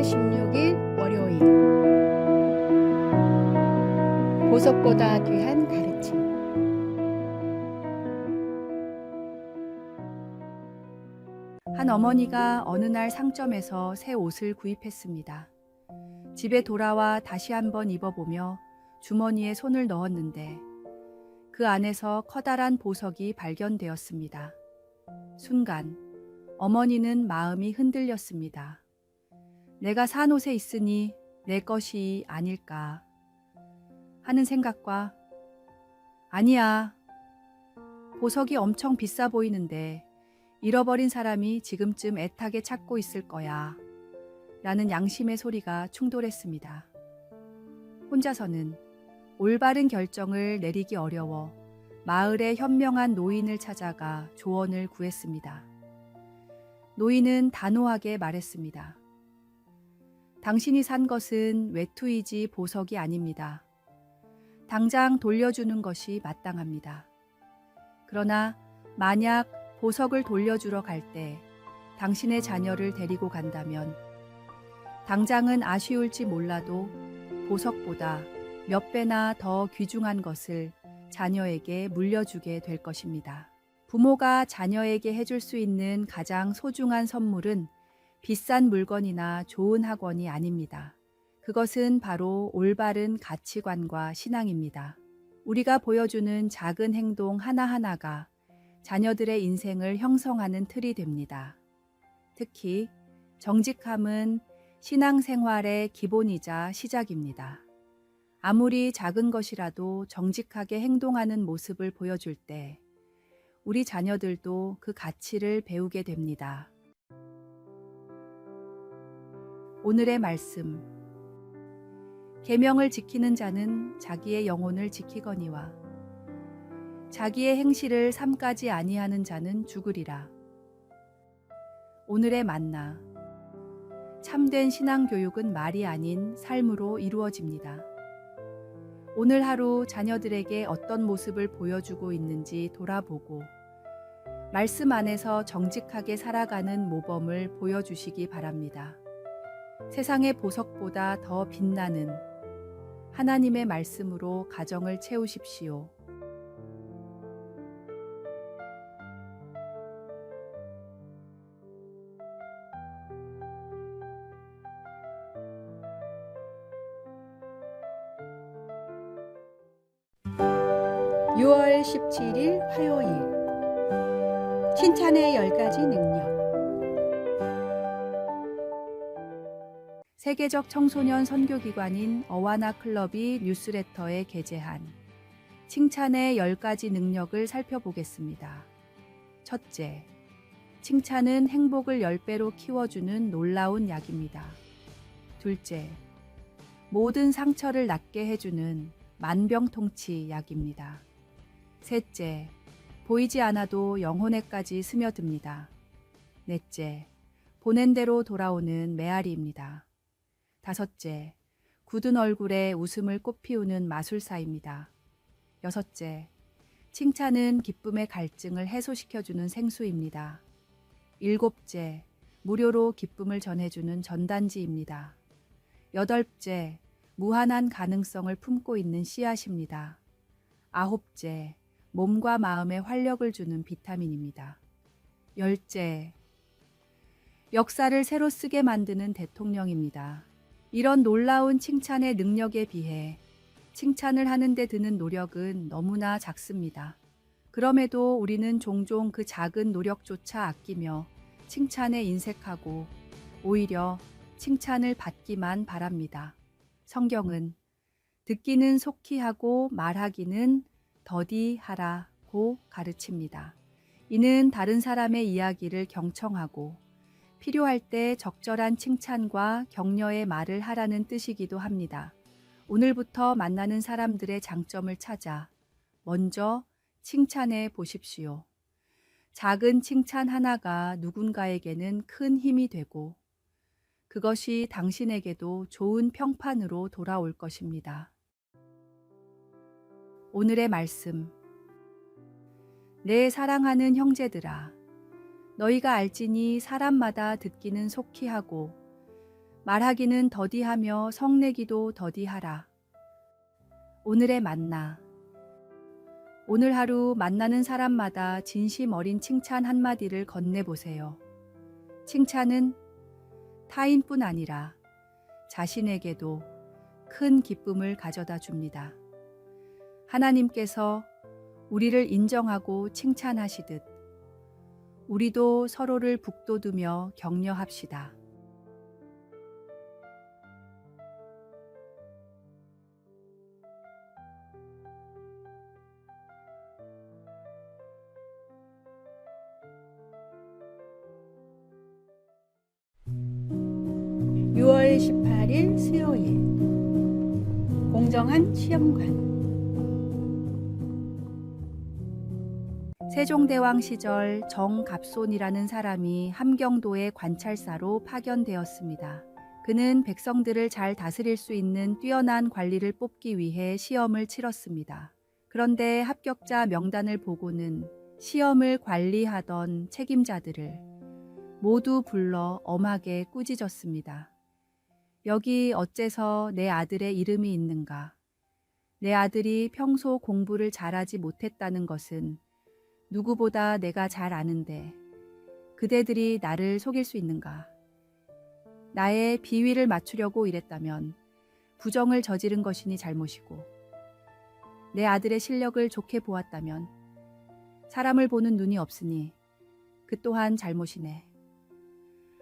16일 월요일 보석보다 귀한 가르침. 한 어머니가 어느 날 상점에서 새 옷을 구입했습니다. 집에 돌아와 다시 한번 입어보며 주머니에 손을 넣었는데 그 안에서 커다란 보석이 발견되었습니다. 순간 어머니는 마음이 흔들렸습니다. 내가 산 옷에 있으니 내 것이 아닐까 하는 생각과 아니야, 보석이 엄청 비싸 보이는데 잃어버린 사람이 지금쯤 애타게 찾고 있을 거야 라는 양심의 소리가 충돌했습니다. 혼자서는 올바른 결정을 내리기 어려워 마을의 현명한 노인을 찾아가 조언을 구했습니다. 노인은 단호하게 말했습니다. 당신이 산 것은 외투이지 보석이 아닙니다. 당장 돌려주는 것이 마땅합니다. 그러나 만약 보석을 돌려주러 갈 때 당신의 자녀를 데리고 간다면 당장은 아쉬울지 몰라도 보석보다 몇 배나 더 귀중한 것을 자녀에게 물려주게 될 것입니다. 부모가 자녀에게 해줄 수 있는 가장 소중한 선물은 비싼 물건이나 좋은 학원이 아닙니다. 그것은 바로 올바른 가치관과 신앙입니다. 우리가 보여주는 작은 행동 하나하나가 자녀들의 인생을 형성하는 틀이 됩니다. 특히 정직함은 신앙생활의 기본이자 시작입니다. 아무리 작은 것이라도 정직하게 행동하는 모습을 보여줄 때 우리 자녀들도 그 가치를 배우게 됩니다. 오늘의 말씀. 계명을 지키는 자는 자기의 영혼을 지키거니와 자기의 행실을 삼가지 아니하는 자는 죽으리라. 오늘의 만나. 참된 신앙교육은 말이 아닌 삶으로 이루어집니다. 오늘 하루 자녀들에게 어떤 모습을 보여주고 있는지 돌아보고 말씀 안에서 정직하게 살아가는 모범을 보여주시기 바랍니다. 세상의 보석보다 더 빛나는 하나님의 말씀으로 가정을 채우십시오. (6월 17일) 화요일 칭찬의 10가지 능력. 세계적 청소년 선교기관인 어와나 클럽이 뉴스레터에 게재한 칭찬의 10가지 능력을 살펴보겠습니다. 첫째, 칭찬은 행복을 10배로 키워주는 놀라운 약입니다. 둘째, 모든 상처를 낫게 해주는 만병통치 약입니다. 셋째, 보이지 않아도 영혼에까지 스며듭니다. 넷째, 보낸 대로 돌아오는 메아리입니다. 다섯째, 굳은 얼굴에 웃음을 꽃피우는 마술사입니다. 여섯째, 칭찬은 기쁨의 갈증을 해소시켜주는 생수입니다. 일곱째, 무료로 기쁨을 전해주는 전단지입니다. 여덟째, 무한한 가능성을 품고 있는 씨앗입니다. 아홉째, 몸과 마음에 활력을 주는 비타민입니다. 열째, 역사를 새로 쓰게 만드는 대통령입니다. 이런 놀라운 칭찬의 능력에 비해 칭찬을 하는 데 드는 노력은 너무나 작습니다. 그럼에도 우리는 종종 그 작은 노력조차 아끼며 칭찬에 인색하고 오히려 칭찬을 받기만 바랍니다. 성경은 듣기는 속히 하고 말하기는 더디 하라고 가르칩니다. 이는 다른 사람의 이야기를 경청하고 필요할 때 적절한 칭찬과 격려의 말을 하라는 뜻이기도 합니다. 오늘부터 만나는 사람들의 장점을 찾아 먼저 칭찬해 보십시오. 작은 칭찬 하나가 누군가에게는 큰 힘이 되고 그것이 당신에게도 좋은 평판으로 돌아올 것입니다. 오늘의 말씀. 내 사랑하는 형제들아, 너희가 알지니 사람마다 듣기는 속히 하고 말하기는 더디하며 성내기도 더디하라. 오늘의 만나. 오늘 하루 만나는 사람마다 진심 어린 칭찬 한마디를 건네보세요. 칭찬은 타인뿐 아니라 자신에게도 큰 기쁨을 가져다 줍니다. 하나님께서 우리를 인정하고 칭찬하시듯 우리도 서로를 북돋우며 격려합시다. (6월 18일) 수요일 공정한 시험관. 세종대왕 시절 정갑손이라는 사람이 함경도의 관찰사로 파견되었습니다. 그는 백성들을 잘 다스릴 수 있는 뛰어난 관리를 뽑기 위해 시험을 치렀습니다. 그런데 합격자 명단을 보고는 시험을 관리하던 책임자들을 모두 불러 엄하게 꾸짖었습니다. 여기 어째서 내 아들의 이름이 있는가? 내 아들이 평소 공부를 잘하지 못했다는 것은 누구보다 내가 잘 아는데 그대들이 나를 속일 수 있는가? 나의 비위를 맞추려고 이랬다면 부정을 저지른 것이니 잘못이고 내 아들의 실력을 좋게 보았다면 사람을 보는 눈이 없으니 그 또한 잘못이네.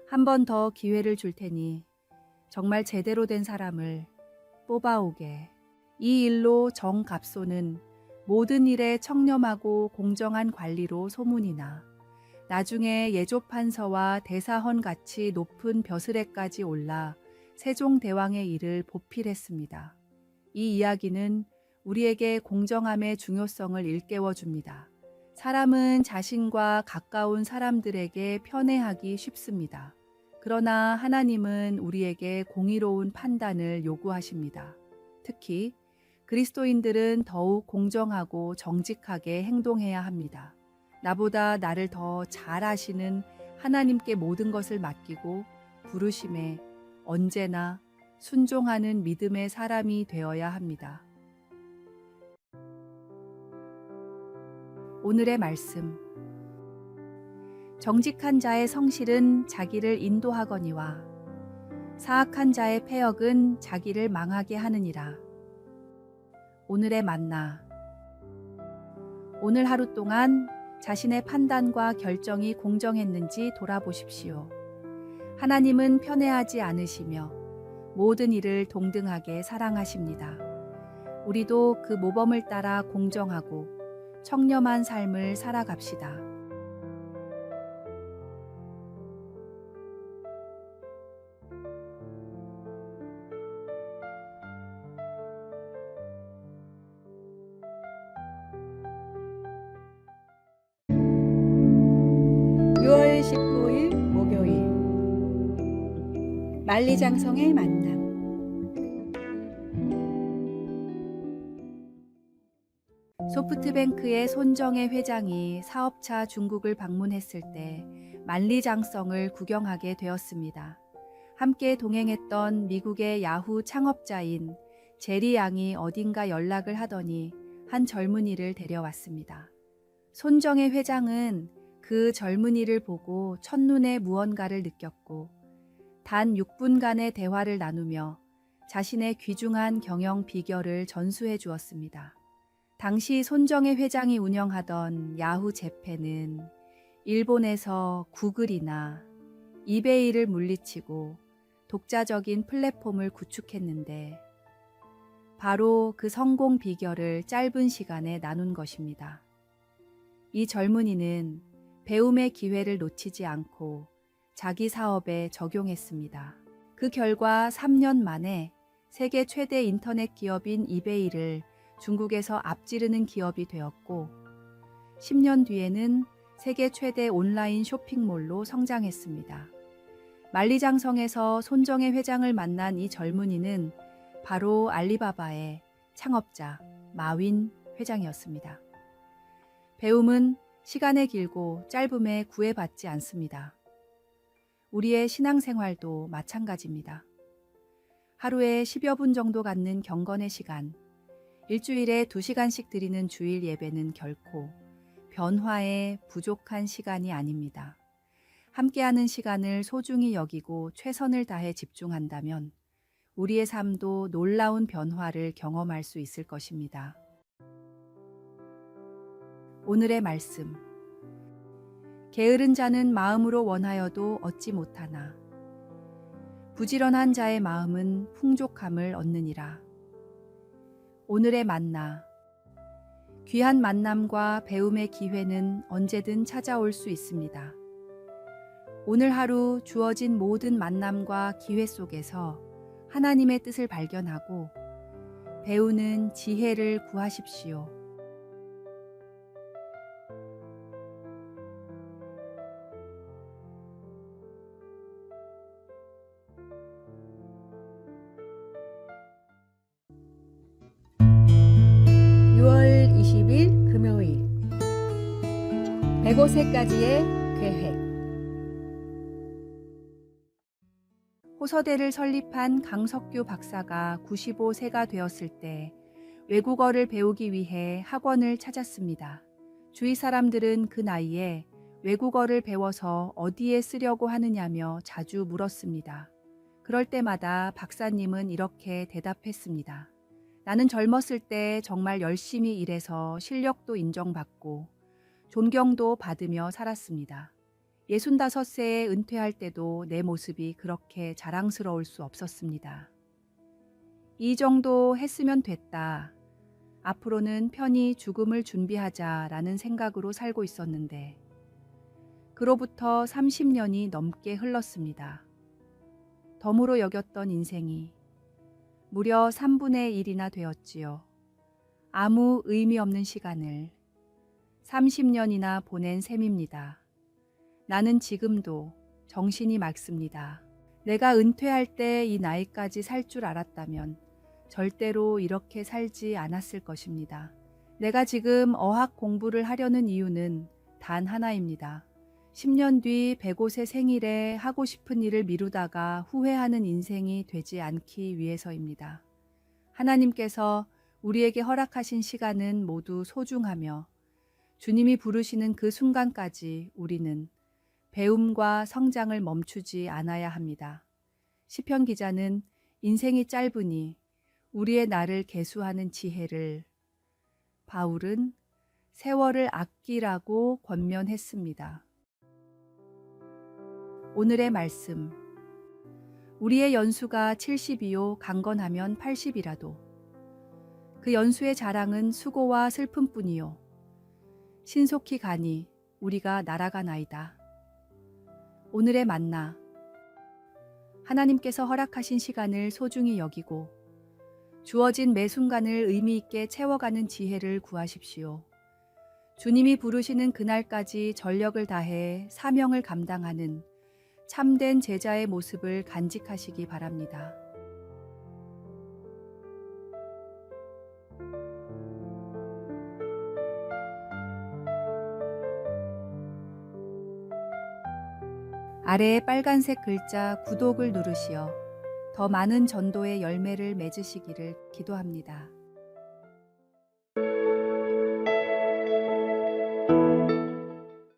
한 번 더 기회를 줄 테니 정말 제대로 된 사람을 뽑아오게. 이 일로 정갑손은 모든 일에 청렴하고 공정한 관리로 소문이 나 나중에 예조판서와 대사헌같이 높은 벼슬에까지 올라 세종대왕의 일을 보필했습니다. 이 이야기는 우리에게 공정함의 중요성을 일깨워 줍니다. 사람은 자신과 가까운 사람들에게 편애하기 쉽습니다. 그러나 하나님은 우리에게 공의로운 판단을 요구하십니다. 특히 그리스도인들은 더욱 공정하고 정직하게 행동해야 합니다. 나보다 나를 더 잘 아시는 하나님께 모든 것을 맡기고 부르심에 언제나 순종하는 믿음의 사람이 되어야 합니다. 오늘의 말씀. 정직한 자의 성실은 자기를 인도하거니와 사악한 자의 패역은 자기를 망하게 하느니라. 오늘의 만나. 오늘 하루 동안 자신의 판단과 결정이 공정했는지 돌아보십시오. 하나님은 편애하지 않으시며 모든 일을 동등하게 사랑하십니다. 우리도 그 모범을 따라 공정하고 청렴한 삶을 살아갑시다. (6월 19일) 목요일 만리장성의 만남. 소프트뱅크의 손정혜 회장이 사업차 중국을 방문했을 때 만리장성을 구경하게 되었습니다. 함께 동행했던 미국의 야후 창업자인 제리 양이 어딘가 연락을 하더니 한 젊은이를 데려왔습니다. 손정혜 회장은 그 젊은이를 보고 첫눈에 무언가를 느꼈고 단 6분간의 대화를 나누며 자신의 귀중한 경영 비결을 전수해 주었습니다. 당시 손정혜 회장이 운영하던 야후 재팬은 일본에서 구글이나 이베이를 물리치고 독자적인 플랫폼을 구축했는데 바로 그 성공 비결을 짧은 시간에 나눈 것입니다. 이 젊은이는 배움의 기회를 놓치지 않고 자기 사업에 적용했습니다. 그 결과 3년 만에 세계 최대 인터넷 기업인 이베이를 중국에서 앞지르는 기업이 되었고 10년 뒤에는 세계 최대 온라인 쇼핑몰로 성장했습니다. 만리장성에서 손정혜 회장을 만난 이 젊은이는 바로 알리바바의 창업자 마윈 회장이었습니다. 배움은 시간에 길고 짧음에 구애받지 않습니다. 우리의 신앙생활도 마찬가지입니다. 하루에 10여 분 정도 갖는 경건의 시간, 일주일에 2시간씩 드리는 주일 예배는 결코 변화에 부족한 시간이 아닙니다. 함께하는 시간을 소중히 여기고 최선을 다해 집중한다면 우리의 삶도 놀라운 변화를 경험할 수 있을 것입니다. 오늘의 말씀. 게으른 자는 마음으로 원하여도 얻지 못하나 부지런한 자의 마음은 풍족함을 얻느니라. 오늘의 만나. 귀한 만남과 배움의 기회는 언제든 찾아올 수 있습니다. 오늘 하루 주어진 모든 만남과 기회 속에서 하나님의 뜻을 발견하고 배우는 지혜를 구하십시오. (6월 20일) 금요일 105세까지의 계획. 호서대를 설립한 강석규 박사가 95세가 되었을 때 외국어를 배우기 위해 학원을 찾았습니다. 주위 사람들은 그 나이에 외국어를 배워서 어디에 쓰려고 하느냐며 자주 물었습니다. 그럴 때마다 박사님은 이렇게 대답했습니다. 나는 젊었을 때 정말 열심히 일해서 실력도 인정받고 존경도 받으며 살았습니다. 65세에 은퇴할 때도 내 모습이 그렇게 자랑스러울 수 없었습니다. 이 정도 했으면 됐다. 앞으로는 편히 죽음을 준비하자라는 생각으로 살고 있었는데 그로부터 30년이 넘게 흘렀습니다. 덤으로 여겼던 인생이 무려 3분의 1이나 되었지요. 아무 의미 없는 시간을 30년이나 보낸 셈입니다. 나는 지금도 정신이 맑습니다. 내가 은퇴할 때 이 나이까지 살 줄 알았다면 절대로 이렇게 살지 않았을 것입니다. 내가 지금 어학 공부를 하려는 이유는 단 하나입니다. 10년 뒤 105세 생일에 하고 싶은 일을 미루다가 후회하는 인생이 되지 않기 위해서입니다. 하나님께서 우리에게 허락하신 시간은 모두 소중하며 주님이 부르시는 그 순간까지 우리는 배움과 성장을 멈추지 않아야 합니다. 시편 기자는 인생이 짧으니 우리의 날을 계수하는 지혜를, 바울은 세월을 아끼라고 권면했습니다. 오늘의 말씀. 우리의 연수가 70이요 강건하면 80이라도 그 연수의 자랑은 수고와 슬픔뿐이요 신속히 가니 우리가 날아가나이다. 오늘의 만나. 하나님께서 허락하신 시간을 소중히 여기고 주어진 매 순간을 의미 있게 채워가는 지혜를 구하십시오. 주님이 부르시는 그날까지 전력을 다해 사명을 감당하는 참된 제자의 모습을 간직하시기 바랍니다. 아래에 빨간색 글자 구독을 누르시어 더 많은 전도의 열매를 맺으시기를 기도합니다.